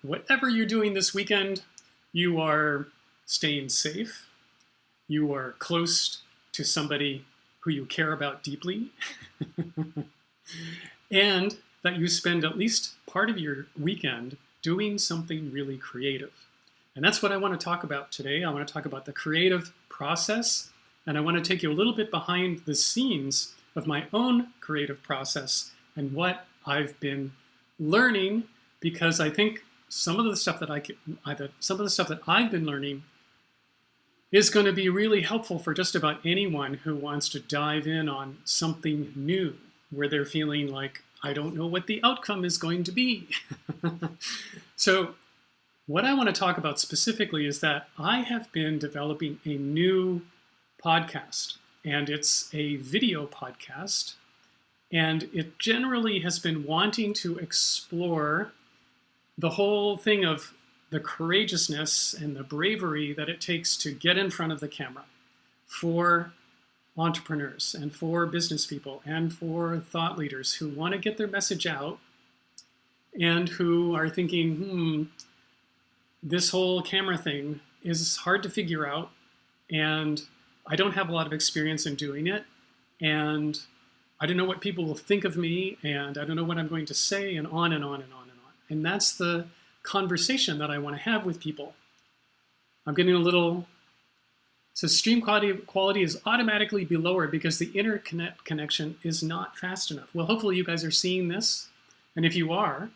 whatever you're doing this weekend, you are staying safe. You are close to somebody who you care about deeply. And that you spend at least part of your weekend doing something really creative. And that's what I want to talk about today. I want to talk about the creative process, and I want to take you a little bit behind the scenes of my own creative process and what I've been learning, because I think some of the stuff that I've been learning is going to be really helpful for just about anyone who wants to dive in on something new, where they're feeling like, I don't know what the outcome is going to be. So what I want to talk about specifically is that I have been developing a new podcast, and it's a video podcast, and it generally has been wanting to explore the whole thing of the courageousness and the bravery that it takes to get in front of the camera for entrepreneurs and for business people and for thought leaders who want to get their message out and who are thinking, this whole camera thing is hard to figure out, and I don't have a lot of experience in doing it, and I don't know what people will think of me, and I don't know what I'm going to say, and on and on and on and on. And that's the conversation that I want to have with people. I'm getting a little, so stream quality is automatically be lower because the internet connection is not fast enough. Well, hopefully you guys are seeing this, and if you are,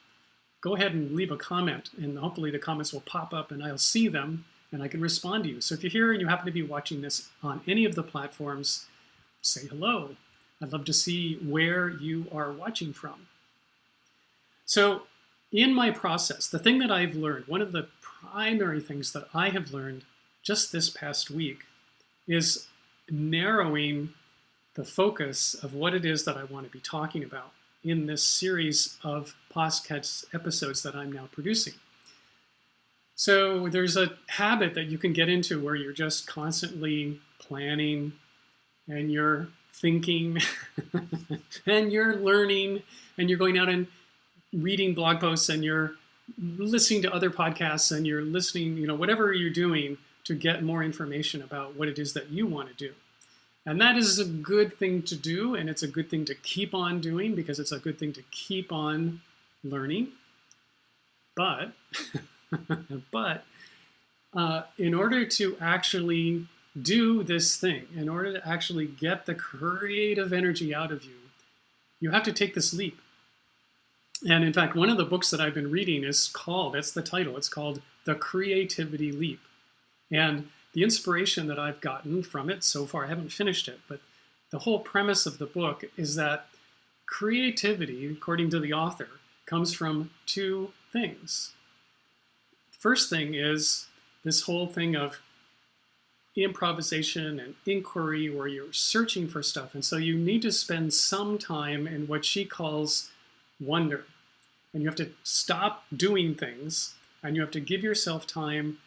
go ahead and leave a comment, and hopefully the comments will pop up and I'll see them and I can respond to you. So if you're here and you happen to be watching this on any of the platforms, say hello. I'd love to see where you are watching from. So in my process, the thing that I've learned, one of the primary things that I have learned just this past week is narrowing the focus of what it is that I want to be talking about in this series of podcast episodes that I'm now producing. So there's a habit that you can get into where you're just constantly planning and you're thinking and you're learning and you're going out and reading blog posts and you're listening to other podcasts and you're listening, whatever you're doing to get more information about what it is that you want to do. And that is a good thing to do, and it's a good thing to keep on doing because it's a good thing to keep on learning. But, in order to actually do this thing, in order to actually get the creative energy out of you, you have to take this leap. And in fact, one of the books that I've been reading it's called The Creativity Leap. And the inspiration that I've gotten from it so far, I haven't finished it, but the whole premise of the book is that creativity, according to the author, comes from two things. First thing is this whole thing of improvisation and inquiry where you're searching for stuff. And so you need to spend some time in what she calls wonder. And you have to stop doing things and you have to give yourself time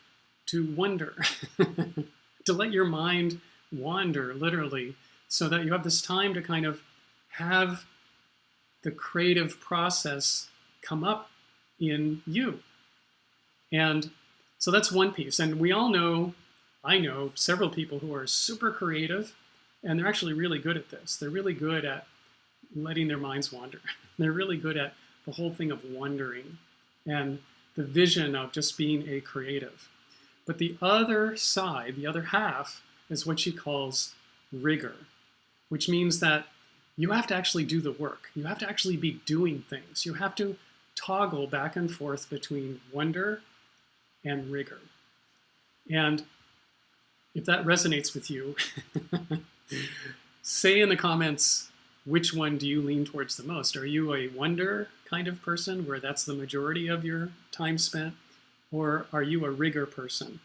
to wonder, to let your mind wander, literally, so that you have this time to kind of have the creative process come up in you. And so that's one piece. And we all know, I know several people who are super creative, and they're actually really good at this. They're really good at letting their minds wander. They're really good at the whole thing of wondering and the vision of just being a creative. But the other side, the other half, is what she calls rigor, which means that you have to actually do the work. You have to actually be doing things. You have to toggle back and forth between wonder and rigor. And if that resonates with you, say in the comments, which one do you lean towards the most? Are you a wonder kind of person where that's the majority of your time spent? Or are you a rigor person?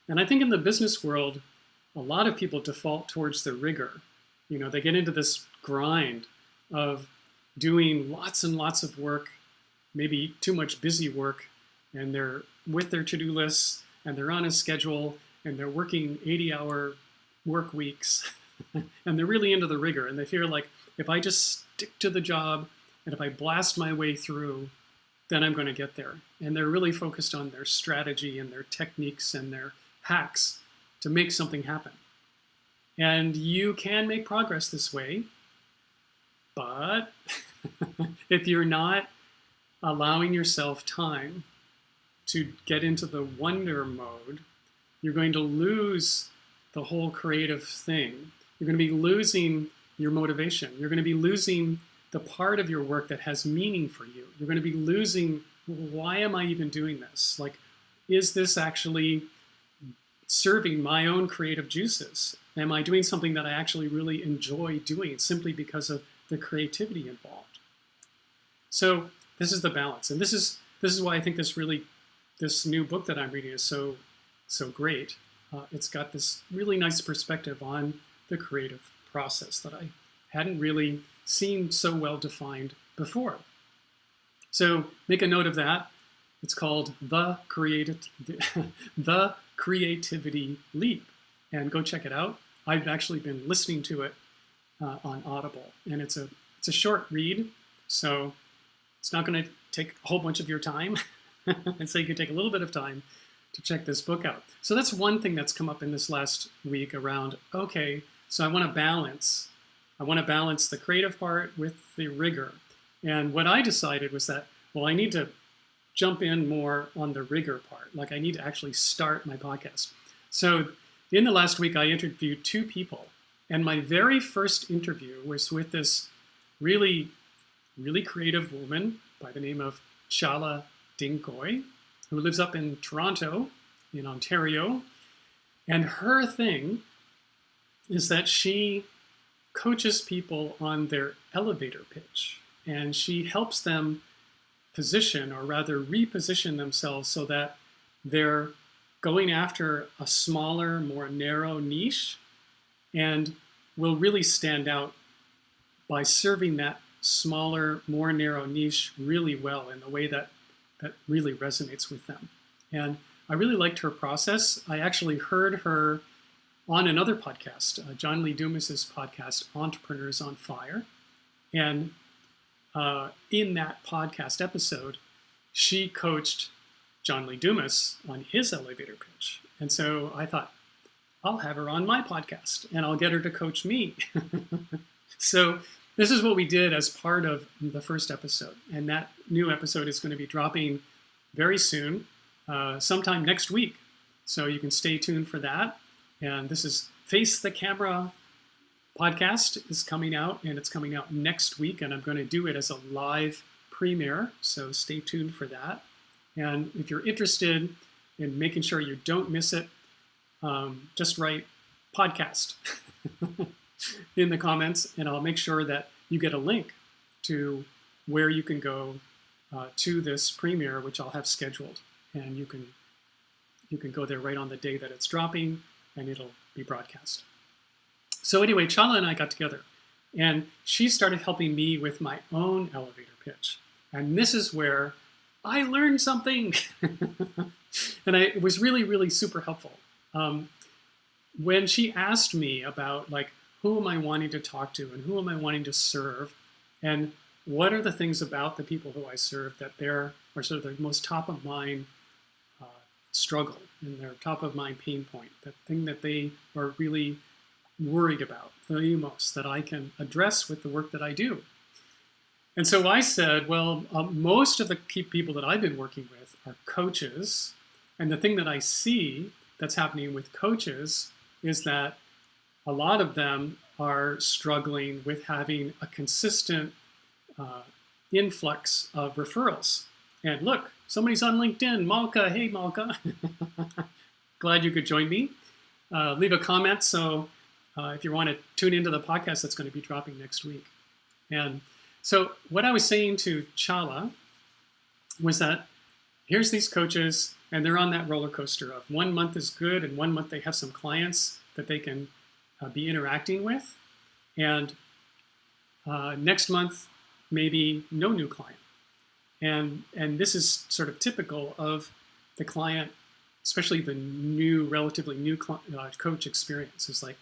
And I think in the business world, a lot of people default towards the rigor. They get into this grind of doing lots and lots of work, maybe too much busy work, and they're with their to-do lists, and they're on a schedule, and they're working 80-hour work weeks, and they're really into the rigor, and they feel like, if I just stick to the job, and if I blast my way through, then I'm going to get there. and they're really focused on their strategy and their techniques and their hacks to make something happen. And you can make progress this way, but if you're not allowing yourself time to get into the wonder mode, you're going to lose the whole creative thing. You're going to be losing your motivation. You're going to be losing the part of your work that has meaning for you. You're going to be losing, why am I even doing this? Like, is this actually serving my own creative juices? Am I doing something that I actually really enjoy doing simply because of the creativity involved? So this is the balance. And this is why I think this new book that I'm reading is so great. It's got this really nice perspective on the creative process that I hadn't really seen so well defined before. So make a note of that. It's called The Creativity Leap, and go check it out. I've actually been listening to it on Audible, and it's a short read, so it's not going to take a whole bunch of your time. And so you can take a little bit of time to check this book out. So that's one thing that's come up in this last week around, okay, so I want to balance the creative part with the rigor. And what I decided was that, well, I need to jump in more on the rigor part. Like, I need to actually start my podcast. So in the last week, I interviewed 2 people. And my very first interview was with this really, really creative woman by the name of Chala Dinkoy, who lives up in Toronto, in Ontario. And her thing is that she coaches people on their elevator pitch. And she helps them position, or rather reposition themselves, so that they're going after a smaller, more narrow niche, and will really stand out by serving that smaller, more narrow niche really well in the way that really resonates with them. And I really liked her process. I actually heard her on another podcast, John Lee Dumas's podcast, Entrepreneurs on Fire. And in that podcast episode, she coached John Lee Dumas on his elevator pitch. And so I thought, I'll have her on my podcast and I'll get her to coach me. So this is what we did as part of the first episode. And that new episode is going to be dropping very soon, sometime next week. So you can stay tuned for that. And this is Face the Camera podcast is coming out, and it's coming out next week. And I'm going to do it as a live premiere. So stay tuned for that. And if you're interested in making sure you don't miss it, just write podcast in the comments, and I'll make sure that you get a link to where you can go to this premiere, which I'll have scheduled. And you can go there right on the day that it's dropping, and it'll be broadcast. So anyway, Chala and I got together, and she started helping me with my own elevator pitch. And this is where I learned something. And it was really, really super helpful. When she asked me about, like, who am I wanting to talk to and who am I wanting to serve, and what are the things about the people who I serve that are sort of the most top of mind struggle and their top of mind pain point, the thing that they are really worried about the most that I can address with the work that I do. And so I said, well, most of the key people that I've been working with are coaches. And the thing that I see that's happening with coaches is that a lot of them are struggling with having a consistent influx of referrals. And look, somebody's on LinkedIn. Malka, hey Malka. Glad you could join me. Leave a comment so if you want to tune into the podcast that's going to be dropping next week. And so what I was saying to Chala was that here's these coaches, and they're on that roller coaster of 1 month is good, and 1 month they have some clients that they can be interacting with. And next month, maybe no new client. And this is sort of typical of the client, especially the relatively new coach experience. It's like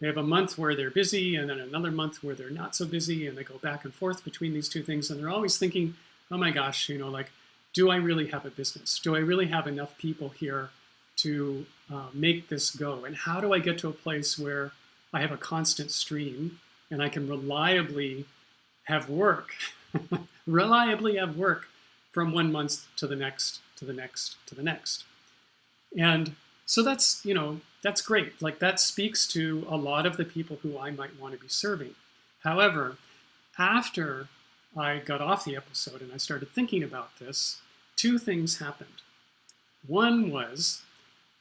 they have a month where they're busy and then another month where they're not so busy, and they go back and forth between these two things. And they're always thinking, oh my gosh, like do I really have a business? Do I really have enough people here to make this go? And how do I get to a place where I have a constant stream and I can reliably have work, reliably have work from 1 month to the next, to the next, to the next. And so that's, that's great. Like that speaks to a lot of the people who I might want to be serving. However, after I got off the episode and I started thinking about this, two things happened. One was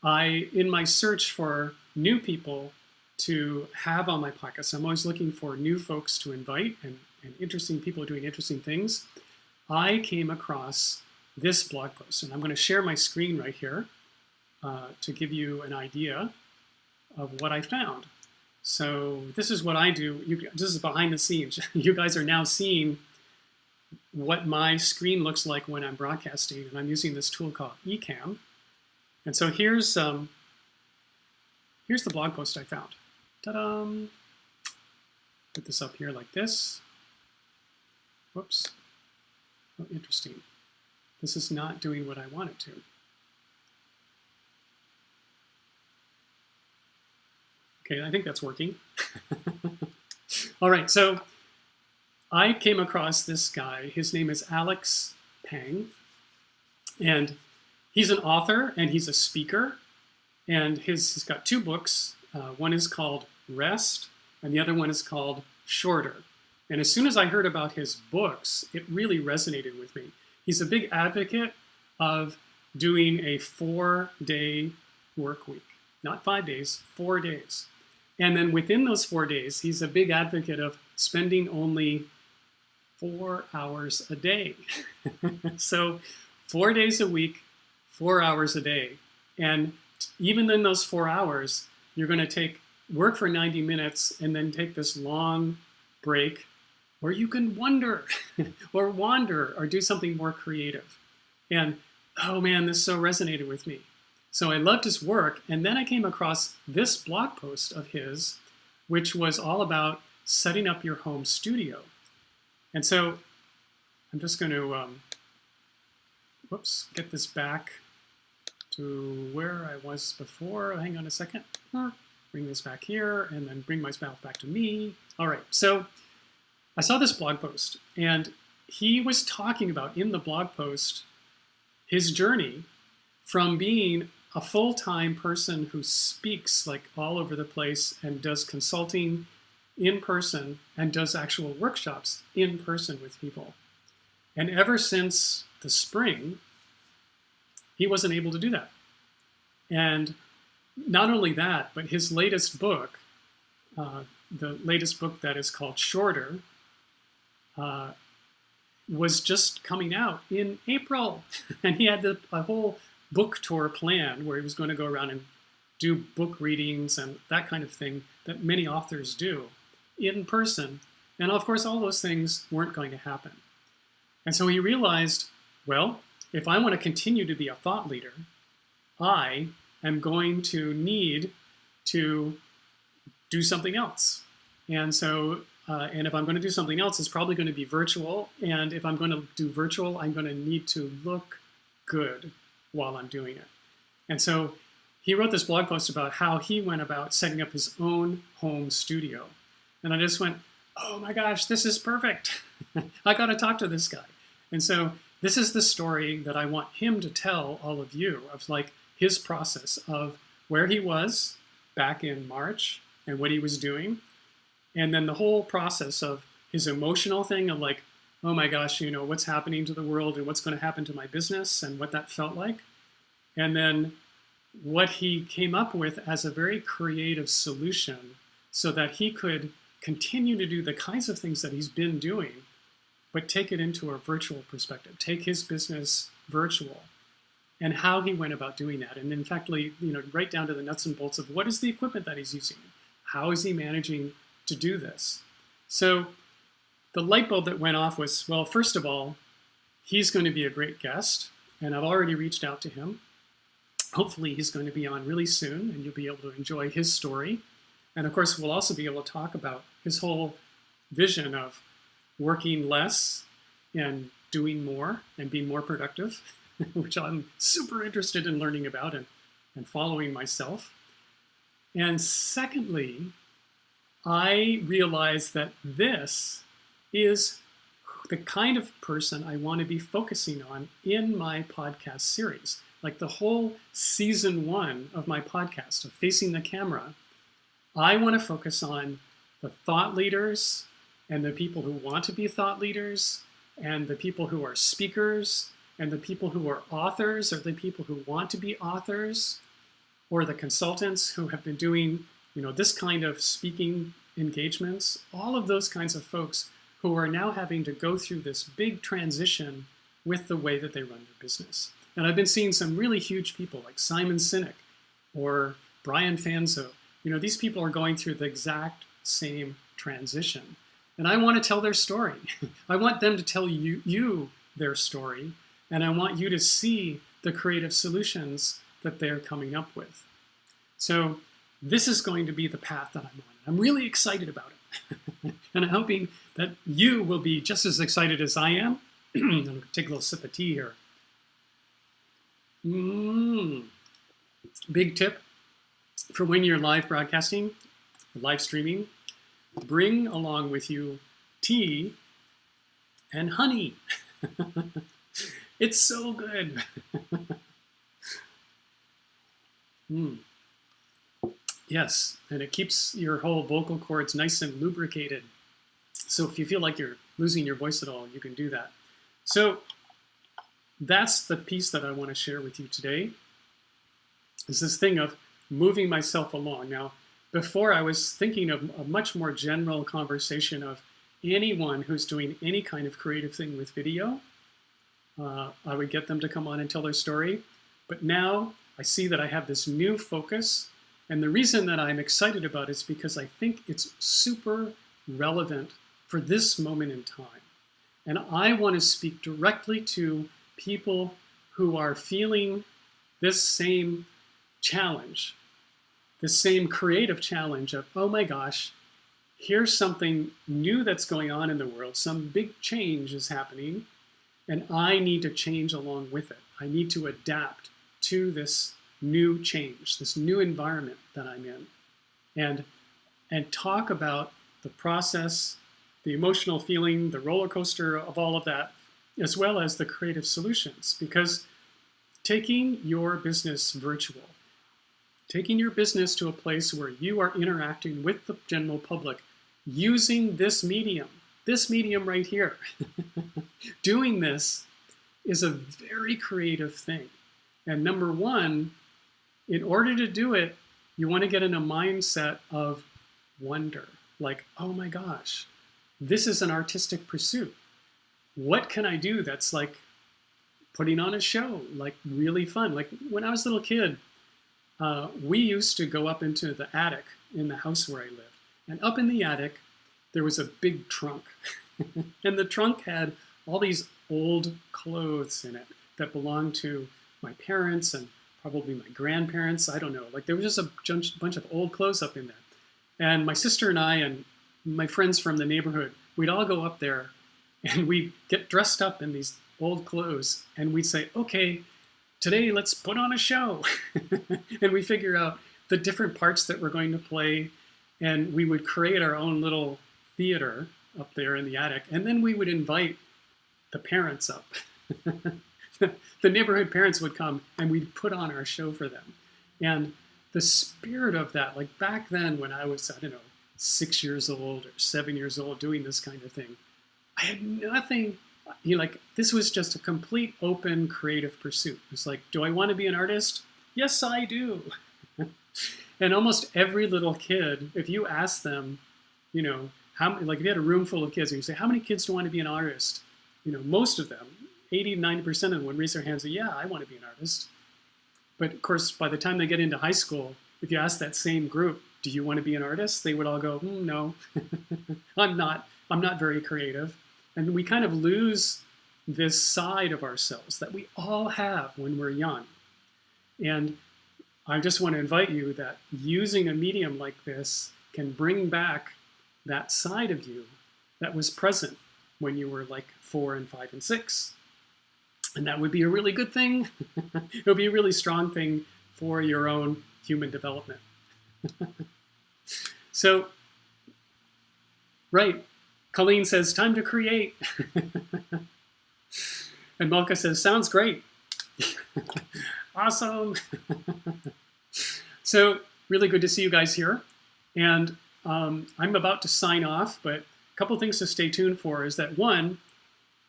in my search for new people to have on my podcast, I'm always looking for new folks to invite and interesting people doing interesting things. I came across this blog post, and I'm going to share my screen right here to give you an idea of what I found. So this is what I do. This is behind the scenes. You guys are now seeing what my screen looks like when I'm broadcasting, and I'm using this tool called Ecamm. And so here's the blog post I found. Ta-da! Put this up here like this. Whoops. Oh, interesting. This is not doing what I want it to. Okay, I think that's working. All right, so I came across this guy. His name is Alex Pang, and he's an author and he's a speaker, and he's got two books. One is called Rest, and the other one is called Shorter. And as soon as I heard about his books, it really resonated with me. He's a big advocate of doing a 4-day work week, not 5 days, 4 days. And then within those 4 days, he's a big advocate of spending only 4 hours a day. So 4 days a week, 4 hours a day. And even in those 4 hours, you're going to work for 90 minutes and then take this long break where you can wonder or wander or do something more creative. And oh man, this so resonated with me. So I loved his work, and then I came across this blog post of his, which was all about setting up your home studio. And so I'm just going to, get this back to where I was before. Hang on a second. Bring this back here, and then bring my mouth back to me. All right, so I saw this blog post, and he was talking about, in the blog post, his journey from being a full-time person who speaks like all over the place and does consulting in person and does actual workshops in person with people. And ever since the spring, he wasn't able to do that. And not only that, but his latest book, the latest book that is called Shorter, was just coming out in April. And he had a whole book tour plan where he was going to go around and do book readings and that kind of thing that many authors do in person. And of course, all those things weren't going to happen. And so he realized, well, if I want to continue to be a thought leader, I am going to need to do something else. And so, and if I'm going to do something else, it's probably going to be virtual. And if I'm going to do virtual, I'm going to need to look good while I'm doing it. And so he wrote this blog post about how he went about setting up his own home studio. And I just went, oh my gosh, this is perfect. I got to talk to this guy. And so this is the story that I want him to tell all of you of like his process of where he was back in March and what he was doing. And then the whole process of his emotional thing of like, oh my gosh, what's happening to the world and what's going to happen to my business and what that felt like. And then what he came up with as a very creative solution so that he could continue to do the kinds of things that he's been doing, but take it into a virtual perspective, take his business virtual, and how he went about doing that. And in fact, right down to the nuts and bolts of what is the equipment that he's using? How is he managing to do this? So the light bulb that went off was, well, first of all, he's going to be a great guest, and I've already reached out to him. Hopefully he's going to be on really soon, and you'll be able to enjoy his story. And of course, we'll also be able to talk about his whole vision of working less and doing more and being more productive, which I'm super interested in learning about and following myself. And secondly, I realized that this is the kind of person I want to be focusing on in my podcast series. Like the whole season 1 of my podcast of Facing the Camera, I want to focus on the thought leaders and the people who want to be thought leaders and the people who are speakers and the people who are authors or the people who want to be authors or the consultants who have been doing, this kind of speaking engagements, all of those kinds of folks who are now having to go through this big transition with the way that they run their business. And I've been seeing some really huge people like Simon Sinek or Brian Fanzo. These people are going through the exact same transition. And I want to tell their story. I want them to tell you their story. And I want you to see the creative solutions that they're coming up with. So this is going to be the path that I'm on. I'm really excited about it. And I'm hoping that you will be just as excited as I am. I'm going to take a little sip of tea here. Big tip for when you're live broadcasting, live streaming, bring along with you tea and honey. It's so good. Yes, and it keeps your whole vocal cords nice and lubricated. So if you feel like you're losing your voice at all, you can do that. So that's the piece that I want to share with you today, is this thing of moving myself along. Now, before I was thinking of a much more general conversation of anyone who's doing any kind of creative thing with video. I would get them to come on and tell their story. But now I see that I have this new focus. And the reason that I'm excited about it is because I think it's super relevant for this moment in time. And I want to speak directly to people who are feeling this same challenge, this same creative challenge of, oh my gosh, here's something new that's going on in the world. Some big change is happening, and I need to change along with it. I need to adapt to this new change, this new environment that I'm in, and talk about the process, the emotional feeling, the roller coaster of all of that, as well as the creative solutions. Because taking your business virtual, taking your business to a place where you are interacting with the general public using this medium right here, doing this is a very creative thing. And number one, in order to do it, you want to get in a mindset of wonder. Like, oh my gosh, this is an artistic pursuit. What can I do that's like putting on a show, like really fun? Like when I was a little kid, we used to go up into the attic in the house where I lived. And up in the attic, there was a big trunk. And the trunk had all these old clothes in it that belonged to my parents and probably my grandparents. I don't know. Like there was just a bunch of old clothes up in there. And my sister and I and my friends from the neighborhood, we'd all go up there and we'd get dressed up in these old clothes. And we'd say, okay, today let's put on a show. And we figure out the different parts that we're going to play. And we would create our own little theater up there in the attic. And then we would invite the parents up. The neighborhood parents would come and we'd put on our show for them. And the spirit of that, like back then when I was, 6 years old or 7 years old doing this kind of thing, I had nothing, this was just a complete open creative pursuit. It's like, do I want to be an artist? Yes, I do. And almost every little kid, if you ask them, if you had a room full of kids and you say, how many kids do want to be an artist? Most of them, 80, 90% of them would raise their hands and say, yeah, I want to be an artist. But of course, by the time they get into high school, if you ask that same group, do you want to be an artist? They would all go, no, I'm not very creative. And we kind of lose this side of ourselves that we all have when we're young. And I just want to invite you that using a medium like this can bring back that side of you that was present when you were like 4 and 5 and 6. And that would be a really good thing. It would be a really strong thing for your own human development. So, right, Colleen says, time to create. And Malka says, sounds great. Awesome. So, really good to see you guys here. And I'm about to sign off, but a couple things to stay tuned for is that one,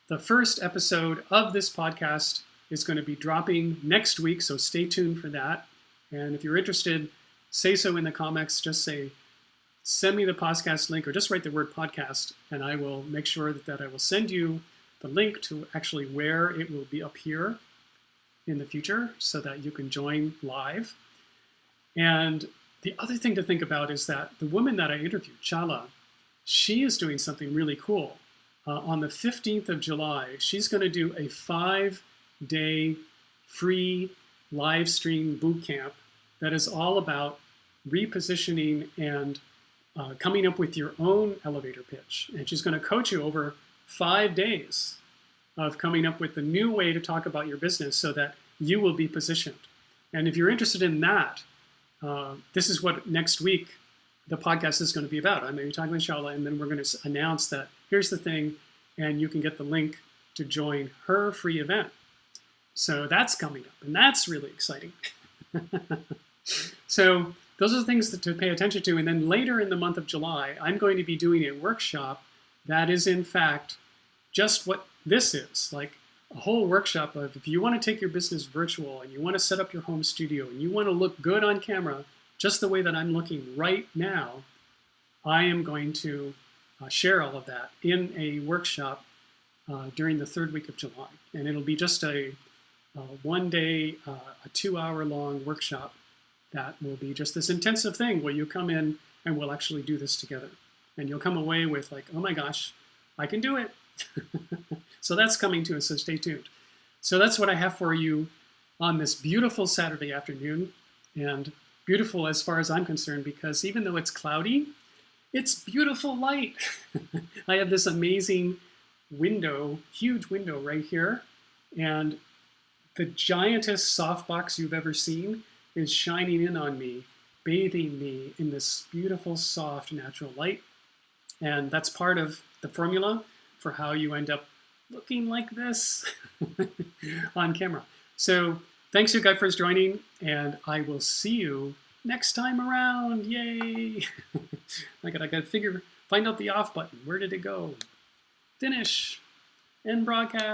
the first episode of this podcast is going to be dropping next week, so stay tuned for that. And if you're interested, say so in the comments. Just say, send me the podcast link, or just write the word podcast, and I will make sure that I will send you the link to actually where it will be appear in the future so that you can join live. And the other thing to think about is that the woman that I interviewed, Chala, she is doing something really cool. On the 15th of July, she's going to do a 5-day free live stream boot camp that is all about repositioning and coming up with your own elevator pitch. And she's going to coach you over 5 days of coming up with a new way to talk about your business so that you will be positioned. And if you're interested in that, this is what next week the podcast is going to be about. I'm going to be talking with Chala, and then we're going to announce that here's the thing, and you can get the link to join her free event. So that's coming up, and that's really exciting. So those are the things to pay attention to. And then later in the month of July, I'm going to be doing a workshop that is, in fact, just what this is, like a whole workshop of if you want to take your business virtual and you want to set up your home studio and you want to look good on camera, just the way that I'm looking right now, I am going to share all of that in a workshop during the 3rd week of July. And it'll be just a 1-day, a 2-hour-long workshop that will be just this intensive thing where you come in and we'll actually do this together. And you'll come away with like, oh my gosh, I can do it. So that's coming to us, so stay tuned. So that's what I have for you on this beautiful Saturday afternoon. And beautiful as far as I'm concerned, because even though it's cloudy, it's beautiful light. I have this amazing window, huge window right here. And the giantest softbox you've ever seen is shining in on me, bathing me in this beautiful, soft, natural light. And that's part of the formula for how you end up looking like this on camera. So thanks you guys for joining, and I will see you next time around. Yay! I gotta find out the off button. Where did it go? Finish. End broadcast.